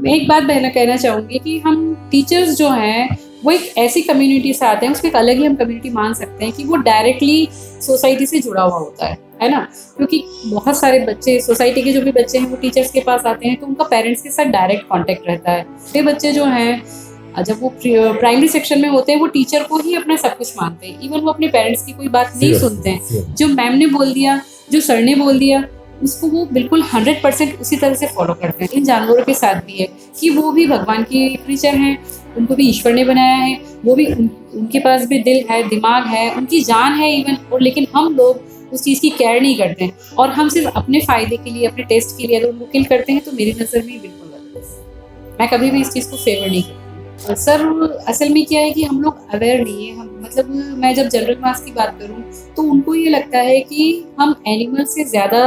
मैं एक बात बहना कहना चाहूँगी कि हम टीचर्स जो हैं वो एक ऐसी कम्युनिटी से आते हैं, उसको एक अलग ही हम कम्युनिटी मान सकते हैं कि वो डायरेक्टली सोसाइटी से जुड़ा हुआ होता है ना। क्योंकि बहुत सारे बच्चे, सोसाइटी के जो भी बच्चे हैं वो टीचर्स के पास आते हैं तो उनका पेरेंट्स के साथ डायरेक्ट कांटेक्ट रहता है। ये बच्चे जो हैं जब वो प्राइमरी सेक्शन में होते हैं वो टीचर को ही अपना सब कुछ मानते हैं, इवन वो अपने पेरेंट्स की कोई बात नहीं सुनते हैं। जो मैम ने बोल दिया, जो सर ने बोल दिया, उसको वो बिल्कुल 100% उसी तरह से फॉलो करते हैं। इन जानवरों के साथ भी है कि वो भी भगवान की क्रीचर हैं, उनको भी ईश्वर ने बनाया है, वो भी उनके पास भी दिल है, दिमाग है, उनकी जान है इवन, और लेकिन हम लोग उस चीज़ की केयर नहीं करते हैं और हम सिर्फ अपने फ़ायदे के लिए, अपने टेस्ट के लिए अगर उनको किल करते हैं तो मेरी नज़र में बिल्कुल गलत है। मैं कभी भी इस चीज़ को फेवर नहीं करती। सर असल में क्या है कि हम लोग अवेयर नहीं है। हम मतलब मैं जब जनरल मास की बात करूं तो उनको ये लगता है कि हम एनिमल से ज़्यादा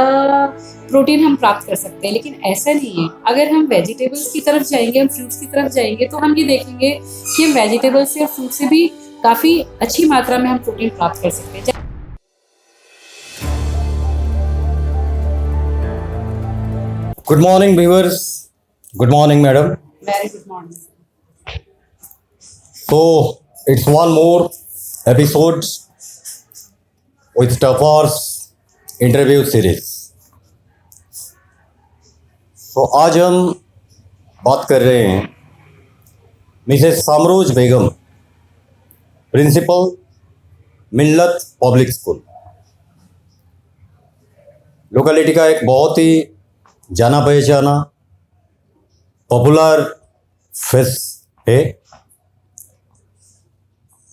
प्रोटीन हम प्राप्त कर सकते हैं, लेकिन ऐसा नहीं है। अगर हम वेजिटेबल्स की तरफ जाएंगे, हम फ्रूट्स की तरफ जाएंगे तो हम ये देखेंगे कि हम वेजिटेबल्स से और फ्रूट से भी काफ़ी अच्छी मात्रा में हम प्रोटीन प्राप्त कर सकते हैं। Good morning viewers, good morning madam. Very good morning. So it's one more episode with Tafar's interview series. तो आज हम बात कर रहे हैं मिसेस सामरोज बेगम, प्रिंसिपल मिल्लत पब्लिक स्कूल। लोकेलिटी का एक बहुत ही जाना पहचाना पॉपुलर फेस है।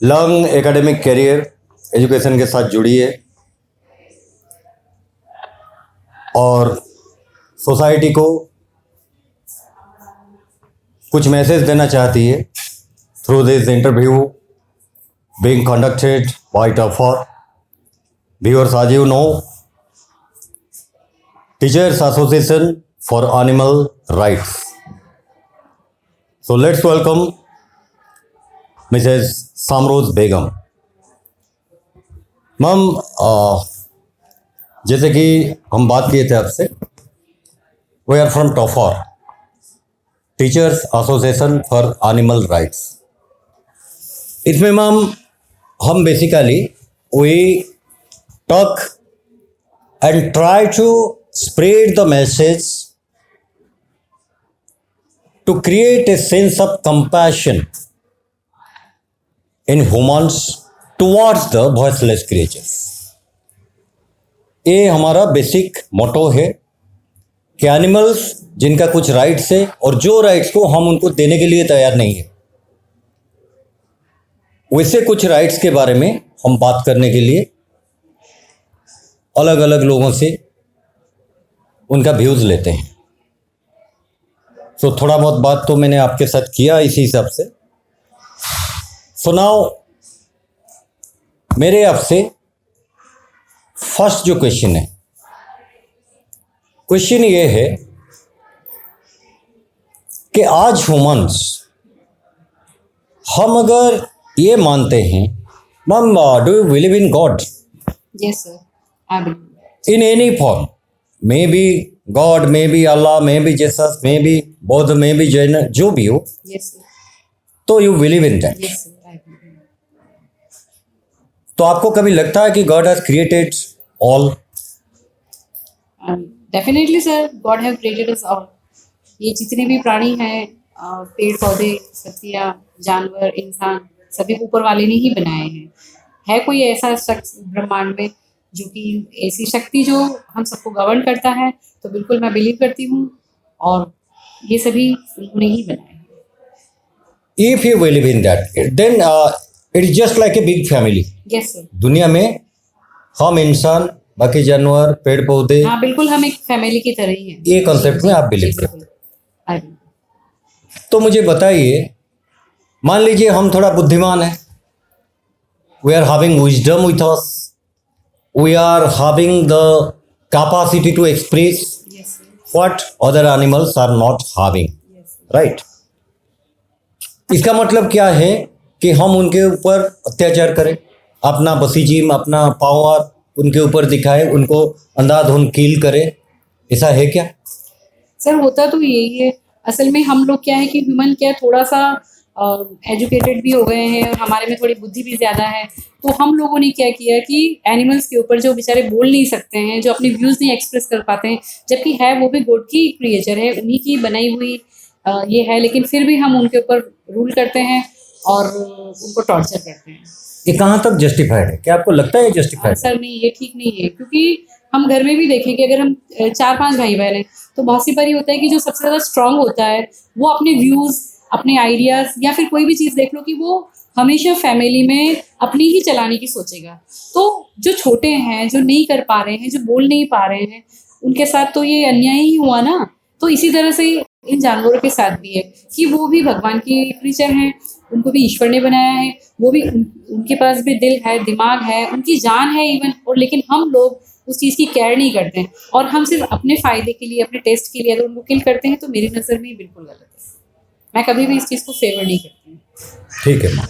लॉन्ग एकेडमिक करियर एजुकेशन के साथ जुड़ी है और सोसाइटी को कुछ मैसेज देना चाहती है through this interview being conducted by TAFAR. Viewers, आज you know teachers association for animal rights. So let's welcome Mrs Samroz Begum. Ma'am, जैसे कि हम बात किए थे आपसे, we are from TAFAR, teachers association for animal rights. इसमें मैम हम basically we talk and try to spread the message to create a sense of compassion in humans towards the voiceless creatures। ये हमारा basic मोटो है कि animals जिनका कुछ rights है और जो राइट्स को हम उनको देने के लिए तैयार नहीं है, वैसे कुछ राइट्स के बारे में हम बात करने के लिए अलग अलग लोगों से उनका व्यूज लेते हैं। तो थोड़ा बहुत बात तो मैंने आपके साथ किया इसी हिसाब से। सो नाउ मेरे आपसे फर्स्ट जो क्वेश्चन है, क्वेश्चन ये है कि आज ह्यूमंस हम अगर ये मानते हैं, ma'am do you believe in God? Yes sir, I believe in any form, maybe God, maybe Allah, maybe Jesus, maybe Baudh, maybe Jain, जो भी हो। Yes sir. तो you believe in that. Yes sir, I believe. तो आपको कभी लगता है कि God has created all? Definitely sir, God have created us all. ये जितने भी प्राणी हैं, पेड़ पौधे, पत्तियां, जानवर, इंसान, सभी ऊपर वाले ने ही बनाए हैं। है कोई ऐसा शख्स ब्रह्मांड में जो कि ऐसी शक्ति जो हम सबको गवर्न करता है? तो बिल्कुल मैं बिलीव करती हूँ, और ये सभी उन्होंने ही बनाए हैं। If you believe in that, then it is just like a big family. Yes sir. दुनिया में हम इंसान, बाकी जानवर, पेड़ पौधे, हाँ बिल्कुल, हम एक फैमिली की तरह ही हैं। ये कॉन्सेप्ट में आप बिलीव करते हैं। तो मुझे बताइए, मान लीजिए हम थोड़ा बुद्धिमान हैं, we are having wisdom with us, we are having the capacity to express what other animals are not having, right? इसका मतलब क्या है कि हम उनके ऊपर अत्याचार करें, अपना बसीजीम, अपना पावर उनके ऊपर दिखाए, उनको अंधाधुंध किल करें, ऐसा है क्या? सर होता तो यही है। असल में हम लोग क्या है कि ह्यूमन क्या है, थोड़ा सा एजुकेटेड भी हो गए हैं और हमारे में थोड़ी बुद्धि भी ज़्यादा है। तो हम लोगों ने क्या किया कि एनिमल्स के ऊपर जो बेचारे बोल नहीं सकते हैं, जो अपने व्यूज़ नहीं एक्सप्रेस कर पाते हैं, जबकि है वो भी गॉड की क्रिएचर है, उन्हीं की बनाई हुई ये है, लेकिन फिर भी हम उनके ऊपर रूल करते हैं और उनको टॉर्चर करते हैं। ये कहाँ तक जस्टिफाइड है? क्या आपको लगता है जस्टिफाइड? सर नहीं, ये ठीक नहीं है, क्योंकि हम घर में भी देखें कि अगर हम 4-5 भाई बहन हैं, तो बहुत सी बार ये होता है कि जो सबसे ज़्यादा स्ट्रांग होता है वो अपने व्यूज़, अपने आइडियाज़ या फिर कोई भी चीज़ देख लो कि वो हमेशा फैमिली में अपनी ही चलाने की सोचेगा। तो जो छोटे हैं, जो नहीं कर पा रहे हैं, जो बोल नहीं पा रहे हैं, उनके साथ तो ये अन्याय ही हुआ ना। तो इसी तरह से इन जानवरों के साथ भी है कि वो भी भगवान की क्रीचर हैं, उनको भी ईश्वर ने बनाया है, वो भी उनके पास भी दिल है, दिमाग है, उनकी जान है इवन, और लेकिन हम लोग उस चीज़ की केयर नहीं करते हैं और हम सिर्फ अपने फ़ायदे के लिए, अपने टेस्ट के लिए अगर उनको किल करते हैं तो मेरी नज़र में ये बिल्कुल गलत है। मैं कभी भी इस चीज़ को फेवर नहीं करती हूँ। ठीक है मैम।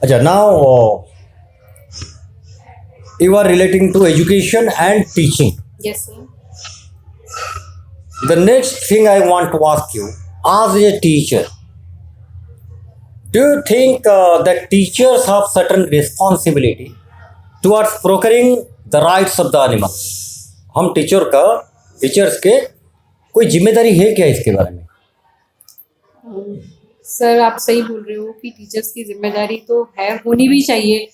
अच्छा, now you are relating to education and teaching. Yes sir. The next thing I want to ask you, as a teacher, do you think that teachers have certain responsibility towards procuring the rights of the animals? हम teachers के कोई जिम्मेदारी है क्या इसके बारे में? Sir आप सही बोल रहे हो कि टीचर्स की जिम्मेदारी तो है, होनी भी चाहिए।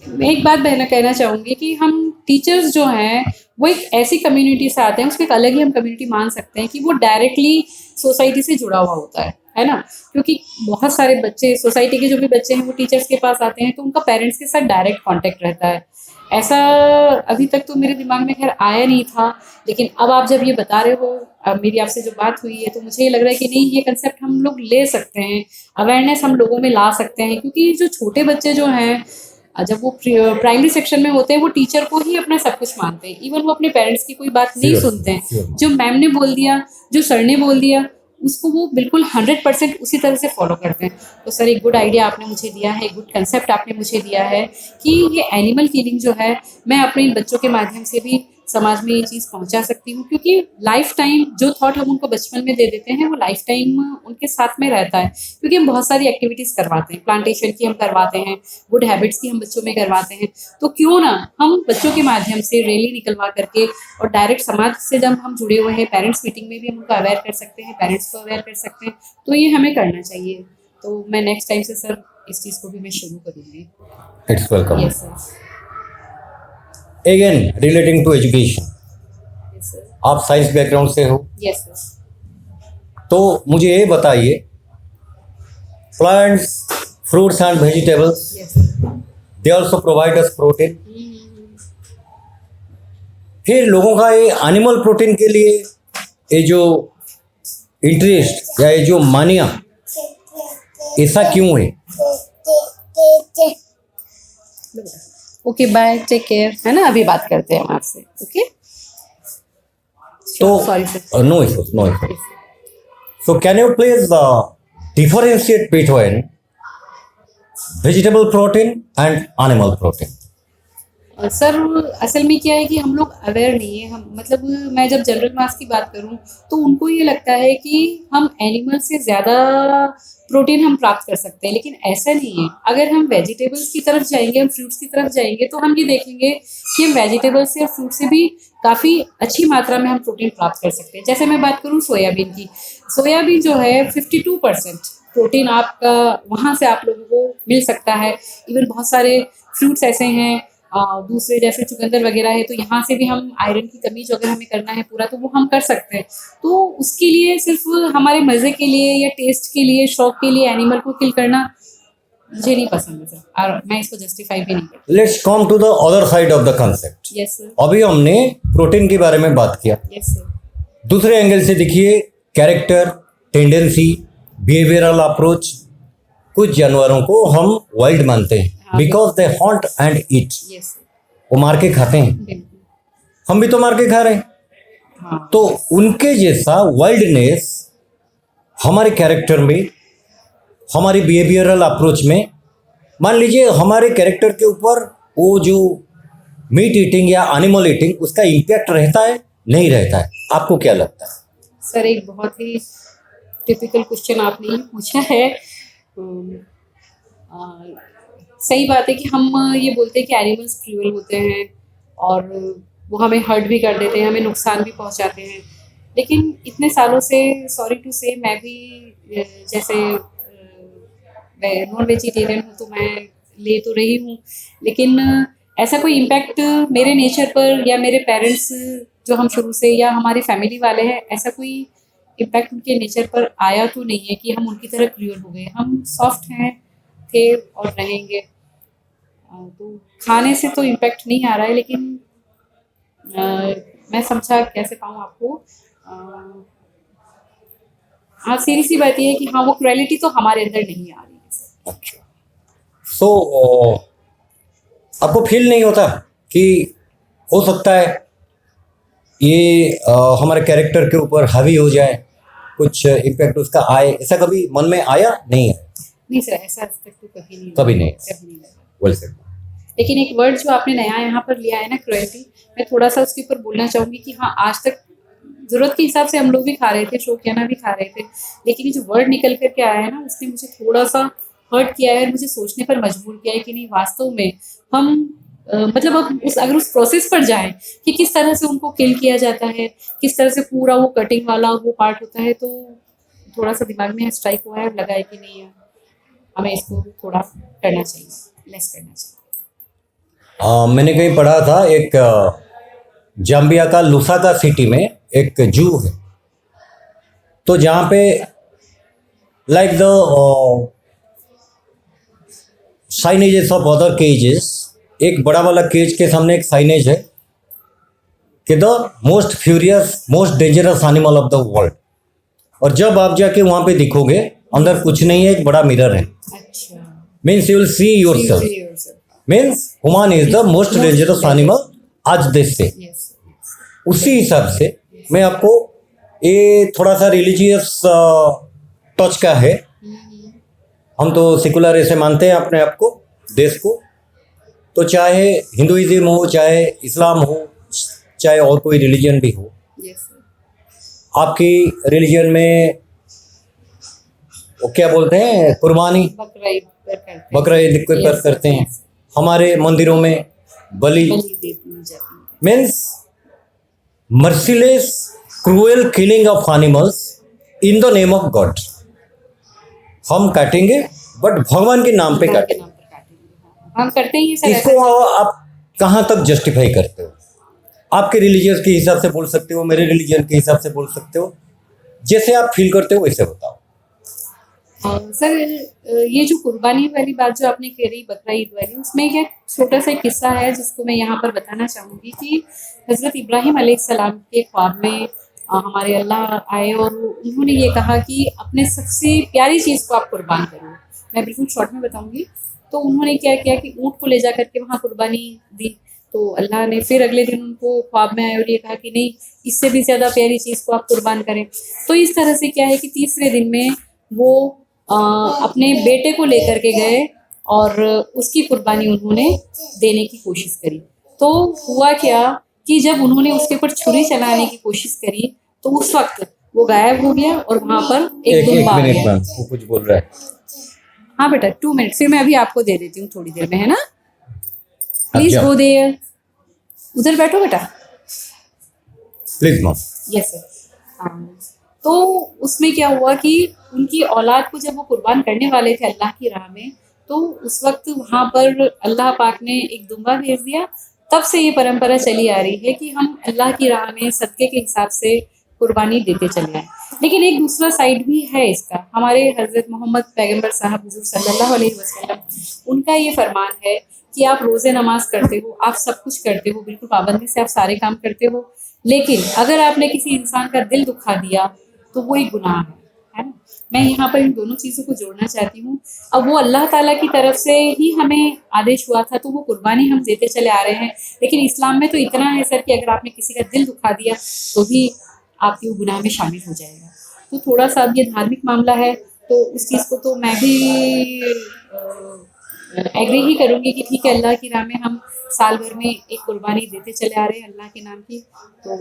मैं एक बात कहना चाहूँगी कि हम टीचर्स जो हैं वो एक ऐसी कम्युनिटी से आते हैं, उसको एक अलग ही हम कम्युनिटी मान सकते हैं कि वो डायरेक्टली सोसाइटी से जुड़ा हुआ होता है ना। क्योंकि बहुत सारे बच्चे, सोसाइटी के जो भी बच्चे हैं वो टीचर्स के पास आते हैं तो उनका पेरेंट्स के साथ डायरेक्ट कांटेक्ट रहता है। ऐसा अभी तक तो मेरे दिमाग में खैर आया नहीं था, लेकिन अब आप जब ये बता रहे हो, अब मेरी आपसे जो बात हुई है, तो मुझे ये लग रहा है कि नहीं, ये कंसेप्ट हम लोग ले सकते हैं, अवेयरनेस हम लोगों में ला सकते हैं। क्योंकि जो छोटे बच्चे जो हैं, जब वो प्राइमरी सेक्शन में होते हैं, वो टीचर को ही अपना सब कुछ मानते हैं, इवन वो अपने पेरेंट्स की कोई बात नहीं सुनते हैं। जो मैम ने बोल दिया, जो सर ने बोल दिया, उसको वो बिल्कुल 100% उसी तरह से फॉलो करते हैं। तो सर एक गुड आइडिया आपने मुझे दिया है, एक गुड कंसेप्ट आपने मुझे दिया है कि ये एनिमल किलिंग जो है, मैं अपने इन बच्चों के माध्यम से भी समाज में ये चीज़ पहुंचा सकती हूँ। क्योंकि लाइफ टाइम जो थॉट हम उनको बचपन में दे देते हैं वो लाइफ टाइम उनके साथ में रहता है। क्योंकि हम बहुत सारी एक्टिविटीज़ करवाते हैं, प्लांटेशन की हम करवाते हैं, गुड हैबिट्स की हम बच्चों में करवाते हैं। तो क्यों ना हम बच्चों के माध्यम से रैली निकलवा करके और डायरेक्ट समाज से जब हम जुड़े हुए हैं, पेरेंट्स मीटिंग में भी हम उनको अवेयर कर सकते हैं, पेरेंट्स को अवेयर कर सकते हैं। तो ये हमें करना चाहिए। तो मैं नेक्स्ट टाइम से सर इस चीज़ को भी मैं शुरू करूँगी। It's welcome. Yes sir. Again relating to education, आप साइंस बैकग्राउंड से हो. Yes sir. तो मुझे ये बताइए, plants, fruits and vegetables, they also provide us protein. फिर लोगों का ये एनिमल प्रोटीन के लिए ये जो इंटरेस्ट या ये जो मानिया, ऐसा क्यों है? ओके बाय, टेक केयर, है ना। अभी बात करते हैं हम आपसे। ओके, तो sorry sir. No issues, no issues. So can you please differentiate between vegetable protein and animal protein? Sir असल में क्या है कि हम लोग अवेयर नहीं है। हम मतलब मैं जब जनरल मास की बात करूं तो उनको ये लगता है कि हम एनिमल से ज़्यादा प्रोटीन हम प्राप्त कर सकते हैं, लेकिन ऐसा नहीं है। अगर हम वेजिटेबल्स की तरफ जाएंगे, हम फ्रूट्स की तरफ जाएंगे, तो हम ये देखेंगे कि हम वेजिटेबल्स से और फ्रूट से भी काफ़ी अच्छी मात्रा में हम प्रोटीन प्राप्त कर सकते हैं। जैसे मैं बात करूँ सोयाबीन की, सोयाबीन जो है 52% प्रोटीन आपका वहाँ से आप लोगों को मिल सकता है। इवन बहुत सारे फ्रूट्स ऐसे हैं दूसरे जैसे चुकंदर वगैरह है, तो यहाँ से भी हम आयरन की कमी जो अगर हमें करना है पूरा, तो वो हम कर सकते हैं। तो उसके लिए सिर्फ हमारे मज़े के लिए या टेस्ट के लिए, शौक के लिए एनिमल को किल करना मुझे नहीं पसंद है सर, और मैं इसको जस्टिफाई भी नहीं करती। Let's come to the other side of the concept. Yes sir. अभी हमने प्रोटीन के बारे में बात किया. Yes sir. दूसरे एंगल से देखिए, कैरेक्टर, टेंडेंसी, बिहेवियरल अप्रोच. कुछ जानवरों को हम वाइल्ड मानते हैं because they haunt and eat. Yes वो मार के खाते हैं, बिल्कुल। हम भी तो मार के खा रहे हैं. हाँ। तो उनके जैसा वाइल्डनेस हमारे कैरेक्टर में, हमारी बिहेवियरल अप्रोच में, मान लीजिए हमारे कैरेक्टर के ऊपर वो जो मीट ईटिंग या एनिमल ईटिंग, उसका इम्पैक्ट रहता है, नहीं रहता है? आपको क्या लगता है? सर एक बहुत ही टिपिकल क्वेश्चन आपने ये पूछा है। सही बात है कि हम ये बोलते हैं कि एनिमल्स क्रूअल होते हैं और वो हमें हर्ट भी कर देते हैं, हमें नुकसान भी पहुंचाते हैं। लेकिन इतने सालों से सॉरी टू से मैं भी जैसे मैं नॉन वेजिटेरियन हूँ तो मैं ले तो रही हूँ, लेकिन ऐसा कोई इम्पैक्ट मेरे नेचर पर या मेरे पेरेंट्स जो हम शुरू से या हमारी फैमिली वाले हैं, ऐसा कोई इम्पैक्ट उनके नेचर पर आया तो नहीं है कि हम उनकी तरह क्रूअल हो गए। हम सॉफ्ट हैं, थे और रहेंगे। तो खाने से तो इम्पैक्ट नहीं आ रहा है, लेकिन मैं समझा कैसे पाऊँ आपको। हाँ, सीधी सी बात ये है कि हाँ, वो क्रुएलिटी तो हमारे अंदर नहीं आ रही है। अच्छा, सो आपको फील नहीं होता कि हो सकता है ये हमारे कैरेक्टर के ऊपर हावी हो जाए, कुछ इम्पैक्ट उसका आए? ऐसा कभी मन में आया? नहीं है? नहीं सर, ऐसा आज तक तो कभी नहीं कभी नहीं। Well sir. लेकिन एक वर्ड जो आपने नया यहाँ पर लिया है ना, क्रुएल्टी, मैं थोड़ा सा उसके ऊपर बोलना चाहूँगी कि हाँ, आज तक ज़रूरत के हिसाब से हम लोग भी खा रहे थे, शौकियाना भी खा रहे थे, लेकिन ये जो वर्ड निकल कर के आया है ना, उसने मुझे थोड़ा सा हर्ट किया है और मुझे सोचने पर मजबूर किया है कि नहीं, वास्तव में हम मतलब अब अगर उस प्रोसेस पर जाएं कि किस तरह से उनको किल किया जाता है, किस तरह से पूरा वो कटिंग वाला वो पार्ट होता है, तो थोड़ा सा दिमाग में स्ट्राइक हुआ है और लगा है कि नहीं, हमें इसको थोड़ा करना चाहिए, लेस करना चाहिए। मैंने कहीं पढ़ा था, एक जाम्बिया का लुसाका सिटी में एक जू है, तो जहाँ पे like the signages of other cages, एक बड़ा वाला केज के सामने एक साइनेज है कि the most furious most dangerous animal of the world. और जब आप जाके वहाँ पे दिखोगे, अंदर कुछ नहीं है, एक बड़ा मिरर है। अच्छा, means you will see yourself, means human is the most dangerous animal आज देश से। उसी हिसाब से मैं आपको, ये थोड़ा सा रिलीजियस टच का है, हम तो सेकुलर ऐसे मानते हैं अपने आप को, देश को, तो चाहे हिंदुइज्म हो, चाहे इस्लाम हो, चाहे और कोई रिलीजन भी हो, आपकी रिलीजन में वो क्या बोलते हैं, कुर्बानी, बकरा ईद करते हैं। हमारे मंदिरों में बलि means merciless cruel killing of animals in the name of God. हम काटेंगे, बट भगवान के नाम पे काटेंगे। हम करते ही सर। इसको आप कहाँ तक जस्टिफाई करते हो? आपके रिलीजियस के हिसाब से बोल सकते हो, मेरे रिलीजन के हिसाब से बोल सकते हो, जैसे आप फील करते हो वैसे बताओ। सर, ये जो कुर्बानी वाली बात जो आपने कही, बकरा ईद वाली, उसमें एक छोटा सा किस्सा है जिसको मैं यहाँ पर बताना चाहूँगी कि हज़रत इब्राहिम अलैहिस्सलाम के ख्वाब में हमारे अल्लाह आए और उन्होंने ये कहा कि अपने सबसे प्यारी चीज़ को आप कुर्बान करो। मैं बिल्कुल शॉर्ट में बताऊँगी। तो उन्होंने क्या किया कि ऊँट को ले जा करके वहाँ कुर्बानी दी। तो अल्लाह ने फिर अगले दिन उनको ख्वाब में आए और ये कहा कि नहीं, इससे भी ज़्यादा प्यारी चीज़ को आप कुर्बान करें। तो इस तरह से क्या है कि तीसरे दिन में वो अपने बेटे को लेकर के गए और उसकी कुर्बानी उन्होंने देने की कोशिश करी। तो हुआ क्या कि जब उन्होंने उसके ऊपर छुरी चलाने की कोशिश करी तो उस वक्त वो गायब हो गया और वहाँ पर एक दुम्बा आ गया। वो कुछ बोल रहा है। हाँ बेटा, 2 मिनट, फिर मैं अभी आपको दे देती हूँ थोड़ी देर में, है ना? प्लीज गो देयर, उधर बैठो बेटा, प्लीज मॉम। Yes sir. तो उसमें क्या हुआ कि उनकी औलाद को जब वो कुर्बान करने वाले थे अल्लाह की राह में, तो उस वक्त वहाँ पर अल्लाह पाक ने एक दुम्बा भेज दिया। तब से ये परंपरा चली आ रही है कि हम अल्लाह की राह में सदक़े के हिसाब से कुर्बानी देते चले आए। लेकिन एक दूसरा साइड भी है इसका। हमारे हज़रत मोहम्मद पैगंबर साहब हुज़ूर सल्लल्लाहु अलैहि वसल्लम, उनका ये फरमान है कि आप रोज़े नमाज करते हो, आप सब कुछ करते हो, बिल्कुल पाबंदी से आप सारे काम करते हो, लेकिन अगर आपने किसी इंसान का दिल दुखा दिया तो वो एक गुनाह है ना? मैं यहाँ पर इन दोनों चीज़ों को जोड़ना चाहती हूँ। अब वो अल्लाह ताला की तरफ से ही हमें आदेश हुआ था, तो वो कुर्बानी हम देते चले आ रहे हैं। लेकिन इस्लाम में तो इतना है सर कि अगर आपने किसी का दिल दुखा दिया तो भी आपकी वो गुनाह में शामिल हो जाएगा। तो थोड़ा सा अब ये धार्मिक मामला है, तो उस चीज़ को तो मैं भी एग्री ही करूँगी कि ठीक है, अल्लाह की राह में हम साल भर में एक कुर्बानी देते चले आ रहे हैं अल्लाह के नाम की, तो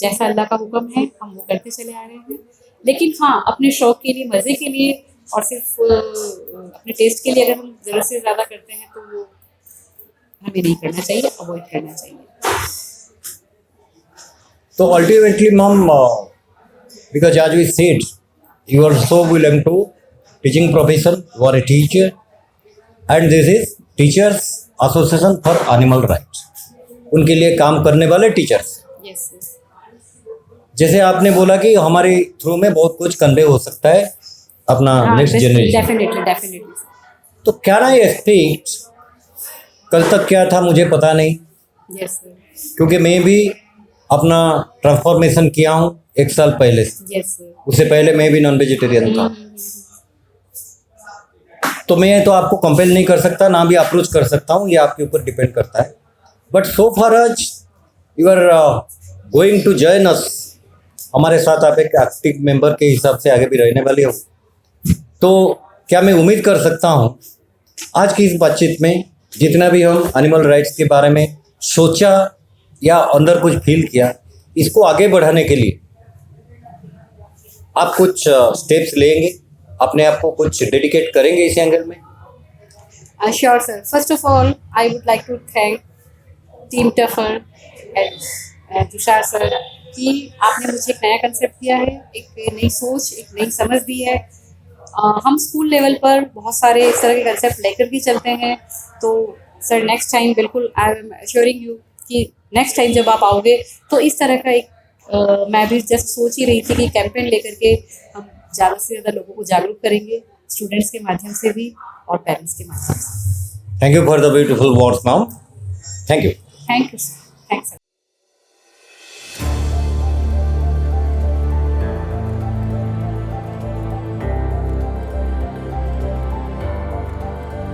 जैसा अल्लाह का हुक्म है हम वो करते चले आ रहे हैं। लेकिन हाँ, अपने शौक़ के लिए, मज़े के लिए और सिर्फ अपने टेस्ट के लिए अगर हम ज़रूरत से ज़्यादा करते हैं तो वो हमें नहीं करना चाहिए, अवॉइड करना चाहिए। तो ultimately ma'am, because as we said, you are so belong to teaching profession, you are a teacher, and this is Teachers Association for Animal Rights, उनके लिए काम करने वाले टीचर्स। Yes yes. जैसे आपने बोला कि हमारे थ्रू में बहुत कुछ कन्वे हो सकता है अपना नेक्स्ट जनरेशन, डेफिनेटली डेफिनेटली। तो क्या ना एक्सपेक्ट, कल तक क्या था मुझे पता नहीं, यस क्योंकि मैं भी अपना ट्रांसफॉर्मेशन किया हूँ 1 साल पहले से। Yes sir. उससे पहले मैं भी नॉन वेजिटेरियन था। तो मैं तो आपको कंपेल नहीं कर सकता, ना भी अप्रोच कर सकता हूँ, ये आपके ऊपर डिपेंड करता है। But so far as you are going to join us, हमारे साथ आप एक एक्टिव मेंबर के हिसाब से आगे भी रहने वाले हो, तो क्या मैं उम्मीद कर सकता हूँ आज की इस बातचीत में जितना भी हम एनिमल राइट्स के बारे में सोचा या अंदर कुछ फील किया, इसको आगे बढ़ाने के लिए आप कुछ स्टेप्स लेंगे, अपने आप को कुछ डेडिकेट करेंगे इस एंगल में? Sure sir. First of all I would like to thank team टफर एंड तुषार सर कि आपने मुझे एक नया कंसेप्ट दिया है, एक नई सोच, एक नई समझ दी है। हम स्कूल लेवल पर बहुत सारे इस तरह के कंसेप्ट लेकर भी चलते हैं, तो सर नेक्स्ट टाइम बिल्कुल आई एम एश्योरिंग यू कि नेक्स्ट टाइम जब आप आओगे तो इस तरह का एक मैं भी जस्ट सोच ही रही थी कि कैंपेन लेकर के हम ज़्यादा से ज़्यादा लोगों को जागरूक करेंगे, स्टूडेंट्स के माध्यम से भी और पेरेंट्स के माध्यम से। Thank you for the beautiful words ma'am. Thank you. Thank you sir. Thanks.